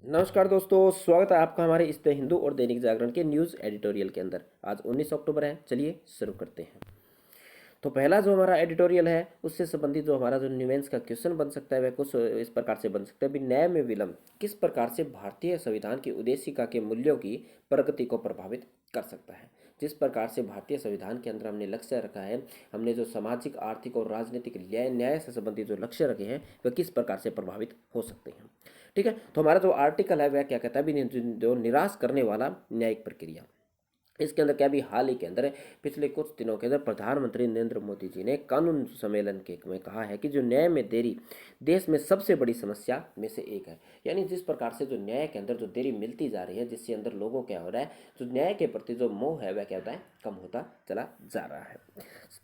नमस्कार दोस्तों, स्वागत है आपका हमारे इस द हिंदू और दैनिक जागरण के न्यूज़ एडिटोरियल के अंदर। आज 19 अक्टूबर है। चलिए शुरू करते हैं। तो पहला जो हमारा एडिटोरियल है उससे संबंधित जो हमारा जो न्यूमेंस का क्वेश्चन बन सकता है वह कुछ इस प्रकार से बन सकता है। भी न्याय में विलंब किस प्रकार से भारतीय संविधान की उद्देशिका के मूल्यों की प्रगति को प्रभावित कर सकता है। जिस प्रकार से भारतीय संविधान के अंदर हमने लक्ष्य रखा है, हमने जो सामाजिक, आर्थिक और राजनीतिक न्याय से संबंधित जो लक्ष्य रखे हैं वह किस प्रकार से प्रभावित हो सकते हैं। ठीक है, तो हमारा जो आर्टिकल है वह क्या कहता है, भी जो निराश करने वाला न्यायिक प्रक्रिया। इसके अंदर क्या भी हाल ही के अंदर पिछले कुछ दिनों के अंदर प्रधानमंत्री नरेंद्र मोदी जी ने कानून सम्मेलन के में कहा है कि जो न्याय में देरी देश में सबसे बड़ी समस्या में से एक है। यानी जिस प्रकार से जो न्याय के अंदर जो देरी मिलती जा रही है, जिसके अंदर लोगों क्या हो रहा है, जो न्याय के प्रति जो मोह है वह क्या होता है, कम होता चला जा रहा है।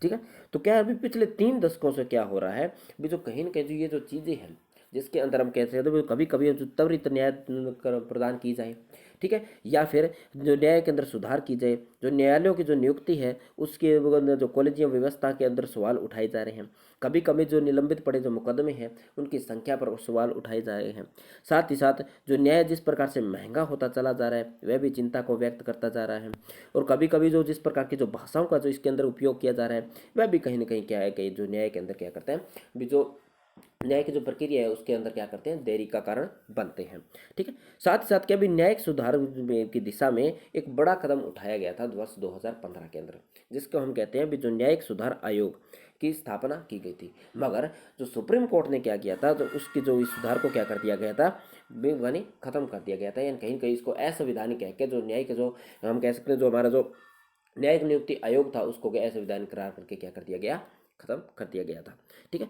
ठीक है, तो क्या अभी पिछले 3 दशकों से क्या हो रहा है, भी जो कहीं ना कहीं जो ये जो चीज़ें हैं जिसके अंदर हम कहते हैं तो कभी कभी जो त्वरित न्याय प्रदान की जाए, ठीक है, या फिर जो न्याय के अंदर सुधार की जाए, जो न्यायालयों की जो नियुक्ति है उसके जो कॉलेजियम व्यवस्था के अंदर सवाल उठाए जा रहे हैं। कभी कभी जो निलंबित पड़े जो मुकदमे हैं उनकी संख्या पर सवाल उठाए जा रहे हैं। साथ ही साथ जो न्याय जिस प्रकार से महंगा होता चला जा रहा है वह भी चिंता को व्यक्त करता जा रहा है। और कभी कभी जो जिस प्रकार की जो भाषाओं का जो इसके अंदर उपयोग किया जा रहा है वह भी कहीं ना कहीं क्या है कि जो न्याय के अंदर क्या करता है, भी जो न्याय की जो प्रक्रिया है उसके अंदर क्या करते हैं, देरी का कारण बनते हैं। ठीक है, साथ ही साथ क्या भी न्यायिक सुधार की दिशा में एक बड़ा कदम उठाया गया था वर्ष 2015 के अंदर, जिसको हम कहते हैं भी जो न्यायिक सुधार आयोग की स्थापना की गई थी। मगर जो सुप्रीम कोर्ट ने क्या किया था, जो उसकी जो इस सुधार को क्या कर दिया गया था, यानी खत्म कर दिया गया था। यानी कहीं कहीं इसको असंवैधानिक कह के जो न्यायिक जो हम कह सकते हैं जो हमारा जो न्यायिक नियुक्ति आयोग था उसको असंवैधानिक करार करके क्या कर दिया गया, खत्म कर दिया गया था। ठीक है,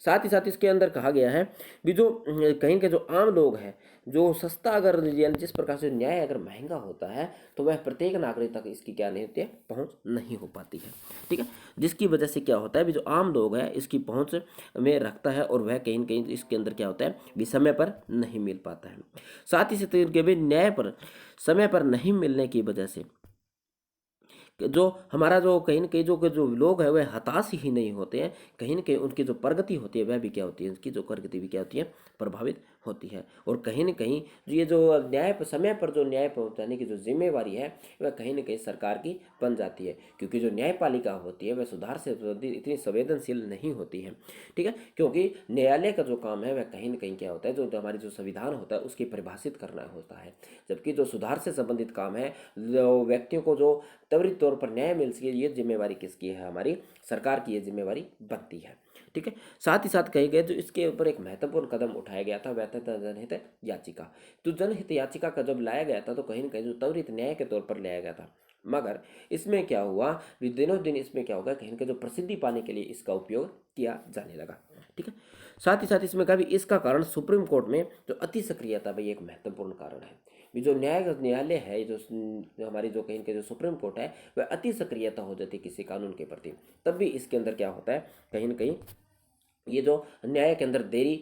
साथ ही साथ इसके अंदर कहा गया है भी जो कहीं के जो आम लोग हैं, जो सस्ता अगर यानी जिस प्रकार से न्याय अगर महंगा होता है तो वह प्रत्येक नागरिक तक इसकी क्या नहीं होती है, पहुंच नहीं हो पाती है। ठीक है, जिसकी वजह से क्या होता है भी जो आम लोग है इसकी पहुंच में रखता है और वह कहीं न कहीं इसके अंदर क्या होता है भी समय पर नहीं मिल पाता है। साथ ही साथ भी न्याय पर समय पर नहीं मिलने की वजह से जो हमारा जो कहीं न कहीं जो लोग हैं वह हताश ही नहीं होते हैं, कहीं न कहीं उनकी जो प्रगति होती है वह भी क्या होती है, उनकी जो प्रगति भी क्या होती है, प्रभावित होती है। और कहीं न कहीं जो ये जो न्याय समय पर जो न्याय पहुँचाने की जो ज़िम्मेवारी है वह कहीं न कहीं सरकार की बन जाती है, क्योंकि जो न्यायपालिका होती है वह सुधार से संबंधित इतनी संवेदनशील नहीं होती है। ठीक है, क्योंकि न्यायालय का जो काम है वह कहीं न कहीं क्या होता है, जो हमारी जो संविधान होता है उसकी परिभाषित करना होता है, जबकि जो सुधार से संबंधित काम है, जो व्यक्तियों को जो त्वरित तौर पर न्याय मिल सके, ये जिम्मेवारी किसकी है, हमारी सरकार की ये जिम्मेवारी बनती है। ठीक है, साथ ही साथ कही गए जो इसके ऊपर एक महत्वपूर्ण कदम उठाया गया था वह था जनहित याचिका। तो जनहित याचिका का जब लाया गया था तो कहीं ना कहीं जो त्वरित न्याय के तौर पर लाया गया था, मगर इसमें क्या हुआ, दिनों दिन इसमें क्या होगा, कहीं ना कहीं जो प्रसिद्धि पाने के लिए इसका उपयोग किया जाने लगा। ठीक है, साथ ही साथ इसमें कहा भी इसका कारण सुप्रीम कोर्ट में जो अति सक्रियता भाई एक महत्वपूर्ण कारण है। भी जो न्यायालय है, जो हमारी जो कहीं के जो सुप्रीम कोर्ट है वह अति सक्रियता हो जाती है किसी कानून के प्रति, तब भी इसके अंदर क्या होता है, कहीं ना कहीं ये जो न्याय के अंदर देरी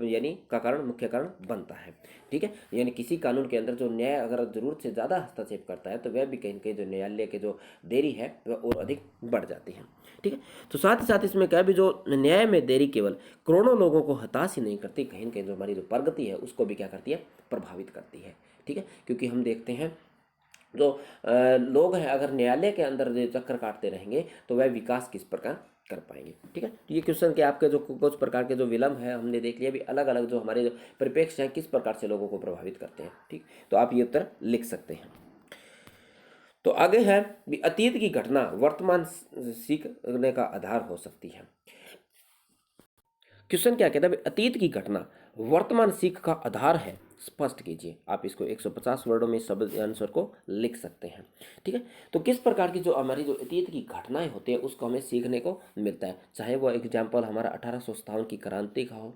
यानी का कारण, मुख्य कारण बनता है। ठीक है, यानी किसी कानून के अंदर जो न्याय अगर जरूरत से ज़्यादा हस्तक्षेप करता है तो वह भी कहीं ना कहीं जो न्यायालय के जो देरी है वह और अधिक बढ़ जाती है। ठीक है, तो साथ ही साथ इसमें क्या भी जो न्याय में देरी केवल करोड़ों लोगों को हताश ही नहीं करती, कहीं ना कहीं जो हमारी जो प्रगति है उसको भी क्या करती है, प्रभावित करती है। ठीक है, क्योंकि हम देखते हैं जो लोग हैं अगर न्यायालय के अंदर जो चक्कर काटते रहेंगे तो वह विकास किस प्रकार कर पाएंगे। ठीक है, तो ये क्वेश्चन के आपके जो कुछ प्रकार के जो विलम्ब है हमने देख लिया भी अलग अलग जो हमारे जो परिप्रेक्ष्य हैं किस प्रकार से लोगों को प्रभावित करते हैं। ठीक, तो आप ये उत्तर लिख सकते हैं। तो आगे है भी अतीत की घटना वर्तमान सीखने का आधार हो सकती है। क्वेश्चन क्या कहता है, अतीत की घटना वर्तमान सीख का आधार है, स्पष्ट कीजिए। आप इसको 150 वर्डों में शब्द आंसर को लिख सकते हैं। ठीक है, तो किस प्रकार की जो हमारी जो अतीत की घटनाएं होती है उसको हमें सीखने को मिलता है, चाहे वो एग्जाम्पल हमारा 1857 की क्रांति का हो,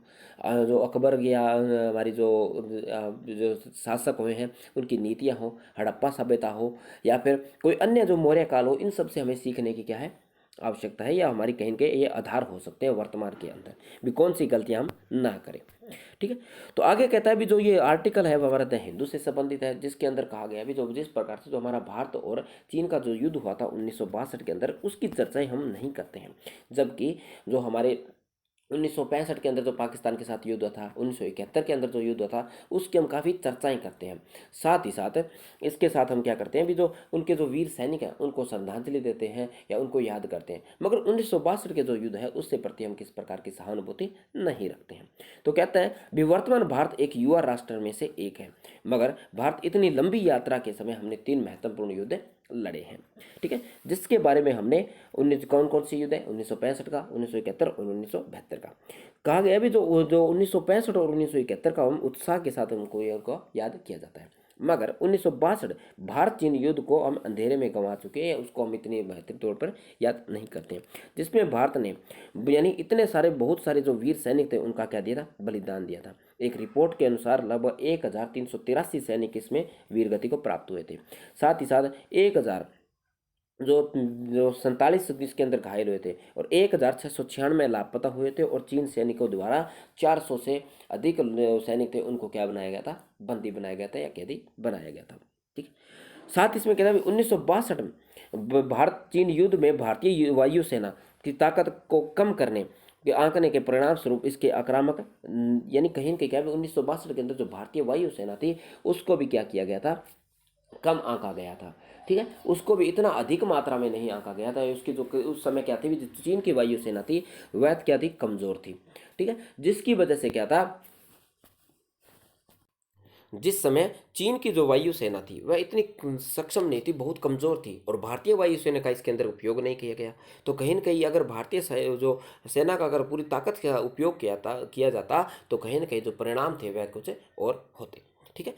जो अकबर या हमारी जो शासक हुए हैं उनकी नीतियाँ हो, हड़प्पा सभ्यता हो, या फिर कोई अन्य जो मौर्य काल हो, इन सब से हमें सीखने की क्या है, आवश्यकता है, या हमारी कहीं के ये आधार हो सकते हैं वर्तमान के अंदर भी कौन सी गलतियां हम ना करें। ठीक है, तो आगे कहता है भी जो ये आर्टिकल है वो हमारा द हिंदू से संबंधित है, जिसके अंदर कहा गया भी जो जिस प्रकार से जो हमारा भारत और चीन का जो युद्ध हुआ था 1962 के अंदर उसकी चर्चाएं हम नहीं करते हैं, जबकि जो हमारे 1965 के अंदर जो पाकिस्तान के साथ युद्ध था, 1971 के अंदर जो युद्ध था, उसकी हम काफ़ी चर्चाएं करते हैं। साथ ही साथ इसके साथ हम क्या करते हैं, भी जो उनके जो वीर सैनिक हैं उनको श्रद्धांजलि देते हैं या उनको याद करते हैं। मगर 1962 के जो युद्ध है उससे प्रति हम किस प्रकार की सहानुभूति नहीं रखते हैं। तो कहते हैं विवर्तमान भारत एक युवा राष्ट्र में से एक है, मगर भारत इतनी लंबी यात्रा के समय हमने 3 महत्वपूर्ण युद्ध लड़े हैं। ठीक है, जिसके बारे में हमने 19 कौन कौन सी युद्ध है, 1965 का, 1971 और 1972 का कहा गया। अभी जो जो 1965 और 1971 का हम उत्साह के साथ हमको याद किया जाता है, मगर 1962 भारत चीन युद्ध को हम अंधेरे में गंवा चुके हैं, उसको हम इतनी बेहतर तौर पर याद नहीं करते हैं, जिसमें भारत ने यानी इतने सारे बहुत सारे जो वीर सैनिक थे उनका क्या दिया था, बलिदान दिया था। एक रिपोर्ट के अनुसार लगभग 1383 सैनिक इसमें वीरगति को प्राप्त हुए थे। साथ ही साथ 1000 जो जो 47 इसके अंदर घायल हुए थे और 1696 लापता हुए थे, और चीन सैनिकों द्वारा 400 से अधिक सैनिक थे उनको क्या बनाया गया था, बंदी बनाया गया था या कैदी बनाया गया था। ठीक है, साथ इसमें कहता है 1962 में भारत चीन युद्ध में भारतीय वायुसेना की ताकत को कम करने के आंकने के परिणाम स्वरूप इसके आक्रामक यानी कहीं के क्या 1962 के अंदर जो भारतीय वायुसेना थी उसको भी क्या किया गया था, कम आंका गया था। ठीक है, उसको भी इतना अधिक मात्रा में नहीं आंका गया था। उसकी जो उस समय क्या थी, चीन की वायुसेना थी वह क्या थी, कमजोर थी। ठीक है, जिसकी वजह से क्या था, जिस समय चीन की जो वायुसेना थी वह इतनी सक्षम नहीं थी, बहुत कमज़ोर थी, और भारतीय वायुसेना का इसके अंदर उपयोग नहीं किया गया। तो कहीं न कहीं अगर भारतीय जो सेना का अगर पूरी ताकत का उपयोग किया जाता तो कहीं न कहीं जो परिणाम थे वह कुछ और होते। ठीक है,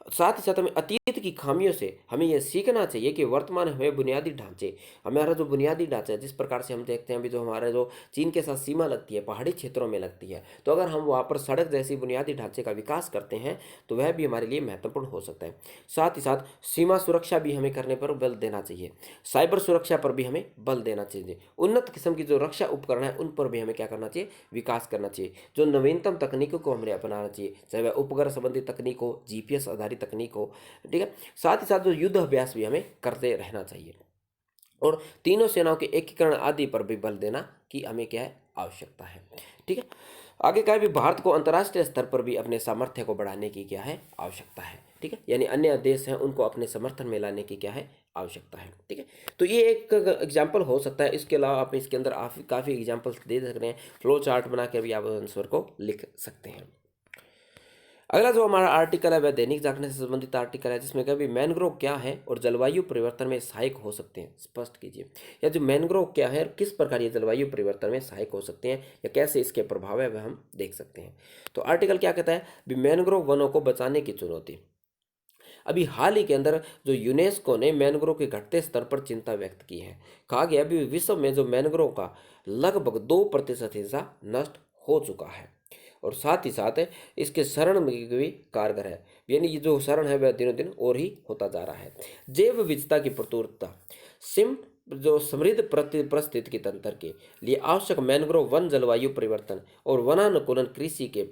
साथ ही साथ हमें अतीत की खामियों से हमें यह सीखना चाहिए कि वर्तमान हमें बुनियादी ढांचे, हमारा जो बुनियादी ढांचा है, जिस प्रकार से हम देखते हैं अभी जो हमारा जो चीन के साथ सीमा लगती है पहाड़ी क्षेत्रों में लगती है, तो अगर हम वहाँ पर सड़क जैसी बुनियादी ढांचे का विकास करते हैं तो वह भी हमारे लिए महत्वपूर्ण हो सकता है। साथ ही साथ सीमा सुरक्षा भी हमें करने पर बल देना चाहिए, साइबर सुरक्षा पर भी हमें बल देना चाहिए, उन्नत किस्म की जो रक्षा उपकरण है उन पर भी हमें क्या करना चाहिए, विकास करना चाहिए। जो नवीनतम तकनीकों को हमें अपनाना चाहिए, चाहे वह उपग्रह संबंधी तकनीक हो, जीपीएस आधारित तकनीक हो। ठीक है, साथ ही साथ जो युद्ध अभ्यास भी हमें करते रहना चाहिए, और तीनों सेनाओं के एकीकरण आदि पर भी बल देना कि हमें क्या है, आवश्यकता है। ठीक है, आगे क्या है भी भारत को अंतर्राष्ट्रीय स्तर पर भी अपने सामर्थ्य को बढ़ाने की क्या है, आवश्यकता है। ठीक है, यानी अन्य देश हैं उनको अपने समर्थन में लाने की क्या है, आवश्यकता है। ठीक है, तो ये एक एग्जाम्पल हो सकता है। इसके अलावा आप इसके अंदर काफ़ी एग्जाम्पल्स दे सकते हैं, फ्लो चार्ट बना के भी आप आंसर को लिख सकते हैं। अगला जो हमारा आर्टिकल है वह दैनिक जागरण से संबंधित आर्टिकल है, जिसमें कभी मैनग्रोव क्या है और जलवायु परिवर्तन में सहायक हो सकते हैं, स्पष्ट कीजिए। या जो मैनग्रोव क्या है और किस प्रकार ये जलवायु परिवर्तन में सहायक हो सकते हैं या कैसे इसके प्रभाव है वह हम देख सकते हैं। तो आर्टिकल क्या कहता है, भी मैनग्रोव वनों को बचाने की चुनौती। अभी हाल ही के अंदर जो यूनेस्को ने मैनग्रोव के घटते स्तर पर चिंता व्यक्त की है। कहा गया अभी विश्व में जो मैनग्रोव का लगभग 2% हिस्सा नष्ट हो चुका है, और साथ ही साथ इसके शरण में भी कारगर है, यानी ये जो शरण है वह दिनों दिन और ही होता जा रहा है। जैव विविधता की प्रचुरता, सिम जो समृद्ध पारिस्थितिकी तंत्र के लिए आवश्यक मैनग्रोव वन, जलवायु परिवर्तन और वनानुकूलन, कृषि के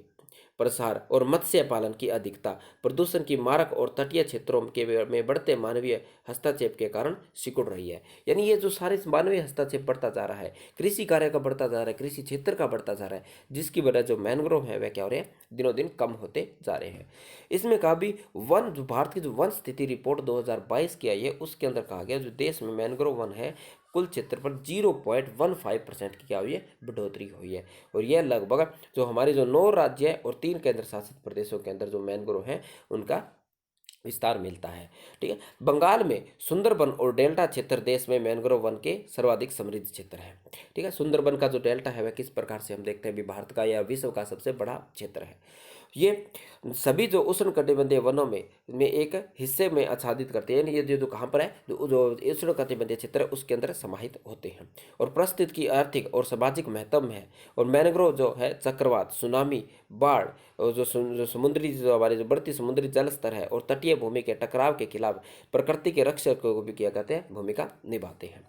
प्रसार और मत्स्य पालन की अधिकता, प्रदूषण की मारक और तटीय क्षेत्रों के में बढ़ते मानवीय हस्तक्षेप के कारण सिकुड़ रही है। यानी ये जो सारे मानवीय हस्तक्षेप बढ़ता जा रहा है, कृषि कार्य का बढ़ता जा रहा है, कृषि क्षेत्र का बढ़ता जा रहा है, जिसकी वजह जो मैनग्रोव है वह क्या हो रहे हैं, दिनों दिन कम होते जा रहे हैं। इसमें कहा भी वन जो भारत की जो वन स्थिति रिपोर्ट 2022 की आई है उसके अंदर कहा गया जो देश में मैनग्रोव वन है कुल क्षेत्र पर 0.15% की क्या हुई है, बढ़ोतरी हुई है। और यह लगभग जो हमारे जो 9 राज्य है और 3 केंद्र शासित प्रदेशों के अंदर जो मैनग्रोव है उनका विस्तार मिलता है। ठीक है, बंगाल में सुंदरबन और डेल्टा क्षेत्र देश में मैनग्रोव वन के सर्वाधिक समृद्ध क्षेत्र है। ठीक है, सुंदरबन का जो डेल्टा है वह किस प्रकार से हम देखते हैं भी भारत का या विश्व का सबसे बड़ा क्षेत्र है। ये सभी जो उष्णकटिबंधीय वनों में एक हिस्से में आच्छादित करते हैं, ये जो कहाँ पर है, जो उष्णकटिबंधीय क्षेत्र है उसके अंदर समाहित होते हैं, और परिस्थिति की आर्थिक और सामाजिक महत्व है। और मैनग्रोव जो है चक्रवात, सुनामी, बाढ़ और जो समुद्री जो हमारे जो बढ़ती समुद्री जल स्तर है और तटीय भूमि के टकराव के खिलाफ प्रकृति के रक्षक को भी किया कहते हैं, भूमिका निभाते हैं।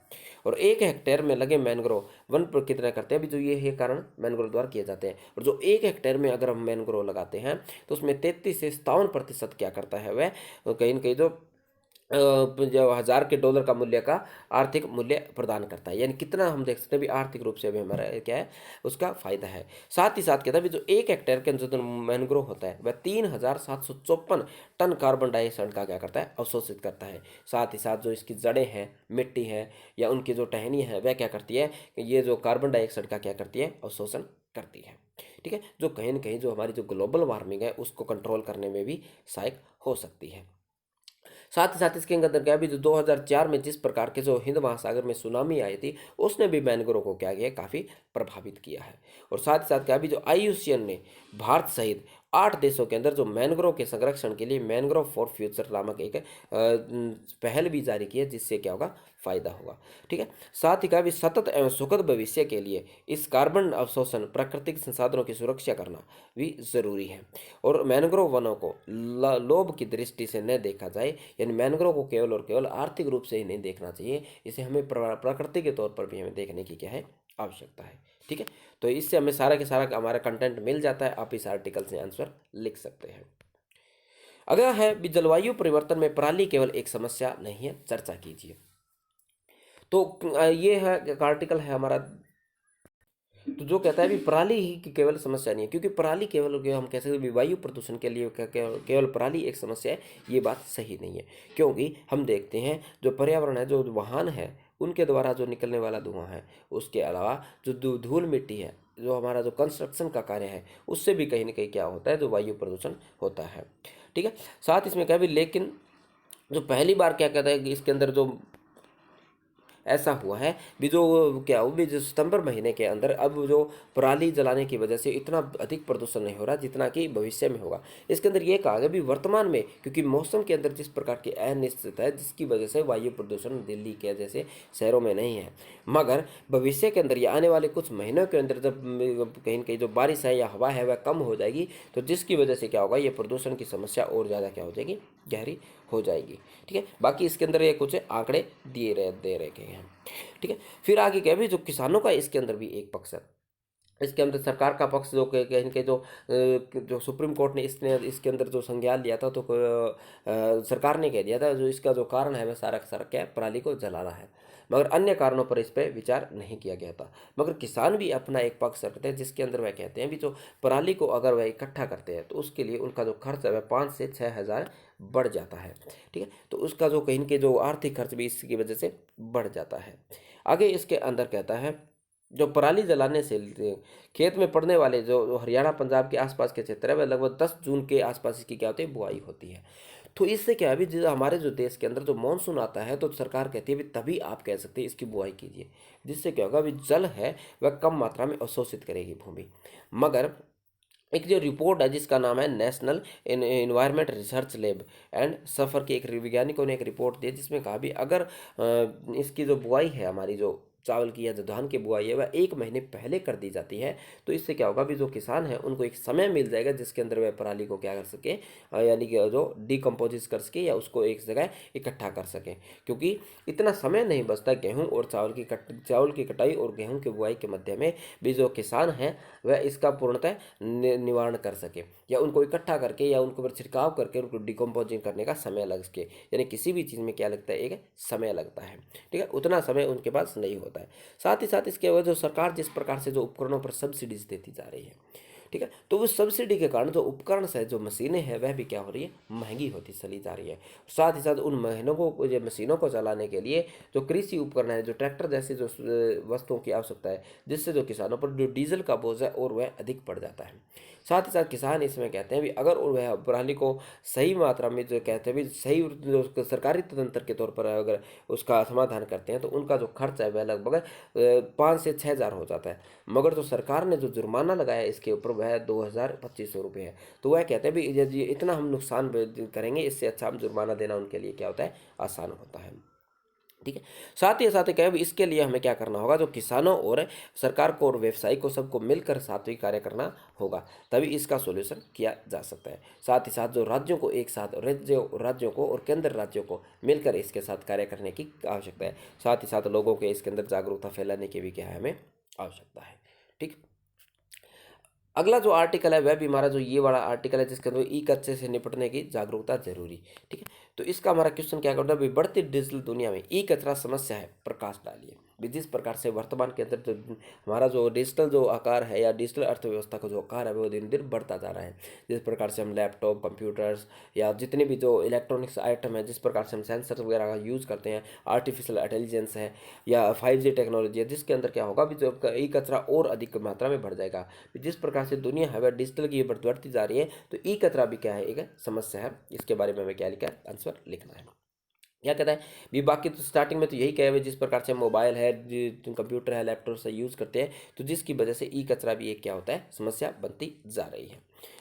और 1 हेक्टेयर में लगे मैनग्रोव वन पर कितना करते हैं, अभी जो ये है कारण मैनग्रोव द्वारा किए जाते हैं। और जो 1 हेक्टेयर में अगर हम मैनग्रोव लगाते हैं तो उसमें 33 से 57% क्या करता है वह कहीं न कहीं जो जो $1000 का मूल्य का आर्थिक मूल्य प्रदान करता है, यानी कितना हम देख सकते हैं भी आर्थिक रूप से भी हमारा क्या है उसका फायदा है। साथ ही साथ कहता है भी जो 1 हेक्टेयर के अंदर जो मैनग्रोव होता है वह 3754 टन कार्बन डाइऑक्साइड का क्या करता है अवशोषित करता है। साथ ही साथ जो इसकी जड़ें हैं, मिट्टी है या उनकी जो टहनी है वह क्या करती है, ये जो कार्बन डाइऑक्साइड का क्या करती है अवशोषण करती है। ठीक है, जो कहीं ना कहीं जो हमारी जो ग्लोबल वार्मिंग है उसको कंट्रोल करने में भी सहायक हो सकती है। साथ ही साथ इसके अंदर क्या भी जो 2004 में जिस प्रकार के जो हिंद महासागर में सुनामी आई थी उसने भी मैनग्रोव को क्या किया, काफ़ी प्रभावित किया है। और साथ ही साथ क्या भी जो IUCN ने भारत सहित 8 देशों के अंदर जो मैनग्रोव के संरक्षण के लिए मैनग्रोव फॉर फ्यूचर नामक एक पहल भी जारी की है, जिससे क्या होगा फायदा होगा। ठीक है, साथ ही कहा भी सतत एवं सुखद भविष्य के लिए इस कार्बन अवशोषण प्राकृतिक संसाधनों की सुरक्षा करना भी जरूरी है। और मैनग्रोव वनों को लोभ की दृष्टि से न देखा जाए, यानी मैनग्रोव को केवल और केवल आर्थिक रूप से ही नहीं देखना चाहिए, इसे हमें प्रकृति के तौर पर भी हमें देखने की क्या है आवश्यकता है। ठीक है, तो इससे हमें सारा के सारा हमारा कंटेंट मिल जाता है, आप इस आर्टिकल से आंसर लिख सकते हैं। अगला है भी जलवायु परिवर्तन में पराली केवल एक समस्या नहीं है, चर्चा कीजिए। तो ये है एक आर्टिकल है हमारा, तो जो कहता है भी पराली ही की केवल समस्या नहीं है, क्योंकि पराली केवल हम कह सकते हैं वायु प्रदूषण के लिए केवल पराली एक समस्या है, ये बात सही नहीं है। क्योंकि हम देखते हैं जो पर्यावरण है, जो वाहन है उनके द्वारा जो निकलने वाला धुआं है, उसके अलावा जो धूल मिट्टी है, जो हमारा जो कंस्ट्रक्शन का कार्य है, उससे भी कहीं ना कहीं क्या होता है, जो वायु प्रदूषण होता है। ठीक है, साथ इसमें क्या भी, लेकिन जो पहली बार क्या कहता है कि इसके अंदर जो ऐसा हुआ है भी, जो क्या हो भी जो सितंबर महीने के अंदर अब जो पराली जलाने की वजह से इतना अधिक प्रदूषण नहीं हो रहा जितना कि भविष्य में होगा। इसके अंदर ये कहा गया भी वर्तमान में, क्योंकि मौसम के अंदर जिस प्रकार की अनिश्चितता है, जिसकी वजह से वायु प्रदूषण दिल्ली के जैसे शहरों में नहीं है, मगर भविष्य के अंदर या आने वाले कुछ महीनों के अंदर जब कहीं न कहीं जो बारिश है या हवा है वह कम हो जाएगी, तो जिसकी वजह से क्या होगा, ये प्रदूषण की समस्या और ज़्यादा क्या हो जाएगी, गहरी हो जाएगी। ठीक है, बाकी इसके अंदर ये कुछ आंकड़े दे रखे हैं। ठीक है, फिर आगे क्या भी जो किसानों का इसके अंदर भी एक पक्ष है, इसके अंदर सरकार का पक्ष जो कहीं के जो सुप्रीम कोर्ट ने इसने इसके अंदर जो संज्ञान लिया था, तो सरकार ने कह दिया था जो इसका जो कारण है वह सारा का सारा क्या है, पराली को जलाना है, मगर अन्य कारणों पर इस पर विचार नहीं किया गया था। मगर किसान भी अपना एक पक्ष रखते हैं, जिसके अंदर वह कहते हैं भी जो पराली को अगर वह इकट्ठा करते हैं तो उसके लिए उनका जो खर्च है वह 5 से 6 हज़ार बढ़ जाता है। ठीक है, तो उसका जो कहीं के जो आर्थिक खर्च भी इसकी वजह से बढ़ जाता है। आगे इसके अंदर कहता है जो पराली जलाने से खेत में पड़ने वाले जो हरियाणा पंजाब के आसपास के क्षेत्र है वह लगभग 10 जून के आसपास इसकी क्या होती है, बुआई होती है। तो इससे क्या है भी, जो हमारे जो देश के अंदर जो मानसून आता है तो सरकार कहती है भी तभी आप कह सकते हैं इसकी बुआई कीजिए, जिससे क्या होगा भी जल है वह कम मात्रा में अवशोषित करेगी भूमि। मगर एक जो रिपोर्ट है जिसका नाम है national environment research lab and सफर के एक वैज्ञानिकों ने एक रिपोर्ट दी, जिसमें कहा भी अगर इसकी जो बुआई है, हमारी जो चावल की या जो धान की बुआई है वह 1 महीने पहले कर दी जाती है, तो इससे क्या होगा भी जो किसान है उनको एक समय मिल जाएगा जिसके अंदर वह पराली को क्या कर सके, यानी कि जो डिकम्पोजिस कर सके या उसको एक जगह इकट्ठा कर सके। क्योंकि इतना समय नहीं बचता गेहूँ और चावल की कटाई और गेहूँ की बुआई के मध्य में भी जो किसान है वह इसका पूर्णतः निवारण कर सके, या उनको इकट्ठा करके या उनको पर छिड़काव करके उनको डिकम्पोजिंग करने का समय लग सके, यानी किसी भी चीज़ में क्या लगता है, एक समय लगता है। ठीक है, उतना समय उनके पास नहीं होता है। साथ ही साथ इसके वजह जो सरकार जिस प्रकार से जो उपकरणों पर सब्सिडीज देती जा रही है, ठीक है, तो उस सब्सिडी के कारण जो उपकरण है, जो मशीनें हैं वह भी क्या हो रही है, महंगी होती चली जा रही है। साथ ही साथ उन मशीनों को चलाने के लिए जो कृषि उपकरण है, जो ट्रैक्टर जैसी जो वस्तुओं की आवश्यकता है, जिससे जो किसानों पर जो डीजल का बोझ है और वह अधिक पड़ जाता है। साथ ही साथ किसान इसमें कहते हैं भी अगर वह पराली को सही मात्रा में जो कहते हैं भी सही जो सरकारी तंत्र के तौर पर अगर उसका समाधान करते हैं तो उनका जो खर्च है वह लगभग 5 से 6 हज़ार हो जाता है। मगर जो सरकार ने जो जुर्माना लगाया इसके ऊपर वह 2,2500 रुपये है, तो वह कहते हैं भी यदि इतना हम नुकसान करेंगे, इससे अच्छा हम जुर्माना देना उनके लिए क्या होता है, आसान होता है। ठीक है, साथ ही क्या है, इसके लिए हमें क्या करना होगा, जो किसानों और सरकार को और व्यवसायी को सबको मिलकर साथ ही कार्य करना होगा, तभी इसका सॉल्यूशन किया जा सकता है। साथ ही साथ जो राज्यों को एक साथ राज्यों को और केंद्र राज्यों को मिलकर इसके साथ कार्य करने की आवश्यकता है। साथ ही साथ लोगों के इसके अंदर जागरूकता फैलाने की भी क्या है, हमें आवश्यकता है। ठीक, अगला जो आर्टिकल है वह भी हमारा जो ये वाला आर्टिकल है जिसके अंदर ई कचरे से निपटने की जागरूकता जरूरी। ठीक है, तो इसका हमारा क्वेश्चन क्या करता है भाई, बढ़ती डिजिटल दुनिया में ई कचरा समस्या है, प्रकाश डालिए। भी जिस प्रकार से वर्तमान के अंदर जो हमारा जो डिजिटल जो आकार है या डिजिटल अर्थव्यवस्था का जो आकार है वो दिन दिन बढ़ता जा रहा है। जिस प्रकार से हम लैपटॉप, कंप्यूटर्स या जितने भी जो इलेक्ट्रॉनिक्स आइटम है, जिस प्रकार से हम सेंसर वगैरह का यूज़ करते हैं, आर्टिफिशियल इंटेलिजेंस है या 5G टेक्नोलॉजी है, जिसके अंदर क्या होगा भी जो ई कचरा और अधिक मात्रा में बढ़ जाएगा। जिस प्रकार से दुनिया है वह डिजिटल की बढ़ती जा रही है, तो ई कचरा भी क्या है, एक समस्या है। इसके बारे में हमें क्या लिखा है, आंसर लिखना है। क्या कहता है भी, बाकी तो स्टार्टिंग में तो यही कहे हुए जिस प्रकार से मोबाइल है, कंप्यूटर है, लैपटॉप से यूज़ करते हैं, तो जिसकी वजह से ई कचरा भी एक क्या होता है, समस्या बनती जा रही है।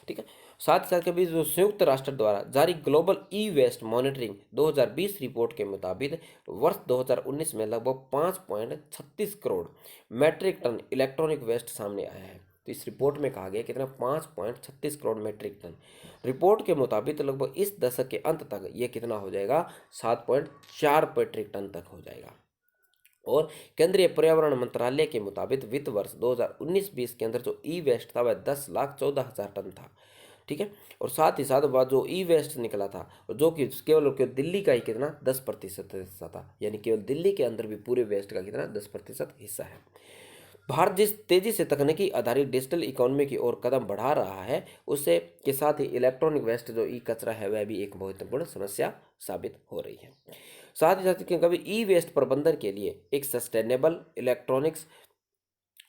ठीक है, साथ ही साथ कभी जो संयुक्त राष्ट्र द्वारा जारी global e waste monitoring 2020 report के मुताबिक वर्ष 2019 में लगभग 5.36 crore metric ton electronic waste सामने आया है। तो इस रिपोर्ट में कहा गया कितना, 5.36 करोड़ मैट्रिक टन। रिपोर्ट के मुताबिक लगभग इस दशक के अंत तक ये कितना हो जाएगा, 7.4 मैट्रिक टन तक हो जाएगा। और केंद्रीय पर्यावरण मंत्रालय के मुताबिक वित्त वर्ष 2019-20 के अंदर जो ई वेस्ट था वह 10,14,000 टन था। ठीक है, और साथ ही साथ वह जो ई वेस्ट निकला था जो कि केवल दिल्ली का ही कितना 10% हिस्सा था, यानी केवल दिल्ली के अंदर भी पूरे वेस्ट का कितना 10% हिस्सा है। भारत जिस तेजी से तकनीकी आधारित डिजिटल इकोनॉमी की ओर कदम बढ़ा रहा है, उससे के साथ ही इलेक्ट्रॉनिक वेस्ट जो ई कचरा है वह भी एक महत्वपूर्ण समस्या साबित हो रही है। साथ ही साथ कभी ई वेस्ट प्रबंधन के लिए एक सस्टेनेबल इलेक्ट्रॉनिक्स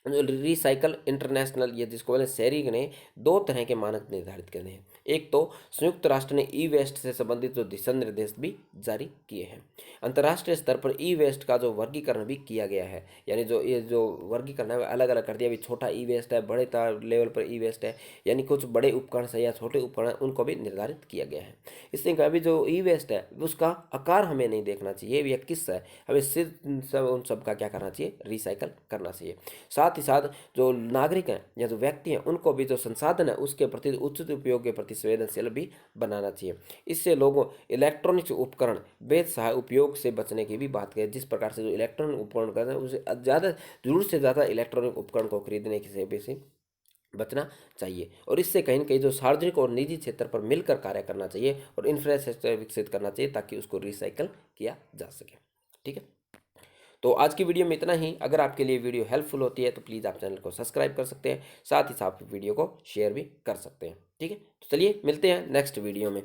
रिसाइकल इंटरनेशनल, ये जिसको बोले सेरिंग ने 2 तरह के मानक निर्धारित करने हैं। एक तो संयुक्त राष्ट्र ने ई वेस्ट से संबंधित जो दिशा निर्देश भी जारी किए हैं। अंतर्राष्ट्रीय स्तर पर ई वेस्ट का जो वर्गीकरण भी किया गया है, यानी जो ये जो वर्गीकरण है अलग अलग कर दिया। अभी छोटा ई वेस्ट है, बड़े लेवल पर ई वेस्ट है, यानी कुछ बड़े उपकरण से या छोटे उपकरण उनको भी निर्धारित किया गया है। इसलिए अभी जो ई वेस्ट है उसका आकार हमें नहीं देखना चाहिए या किस है, हमें सिर्फ उन सब का क्या करना चाहिए, रिसाइकल करना चाहिए। साथ ही साथ जो नागरिक हैं या जो व्यक्ति हैं उनको भी जो संसाधन है उसके प्रति उचित उपयोग के प्रति संवेदनशील भी बनाना चाहिए। इससे लोगों इलेक्ट्रॉनिक्स उपकरण बेहद सहाय उपयोग से बचने की भी बात करें। जिस प्रकार से जो इलेक्ट्रॉनिक उपकरण करते हैं उसे ज़्यादा जरूरत से ज़्यादा इलेक्ट्रॉनिक उपकरण को खरीदने की सेवा से बचना चाहिए, और इससे कहीं ना कहीं जो सार्वजनिक और निजी क्षेत्र पर मिलकर कार्य करना चाहिए और इंफ्रास्ट्रक्चर विकसित करना चाहिए ताकि उसको रिसाइकल किया जा सके। ठीक है, तो आज की वीडियो में इतना ही। अगर आपके लिए वीडियो हेल्पफुल होती है तो प्लीज़ आप चैनल को सब्सक्राइब कर सकते हैं, साथ ही साथ वीडियो को शेयर भी कर सकते हैं। ठीक है, तो चलिए मिलते हैं नेक्स्ट वीडियो में।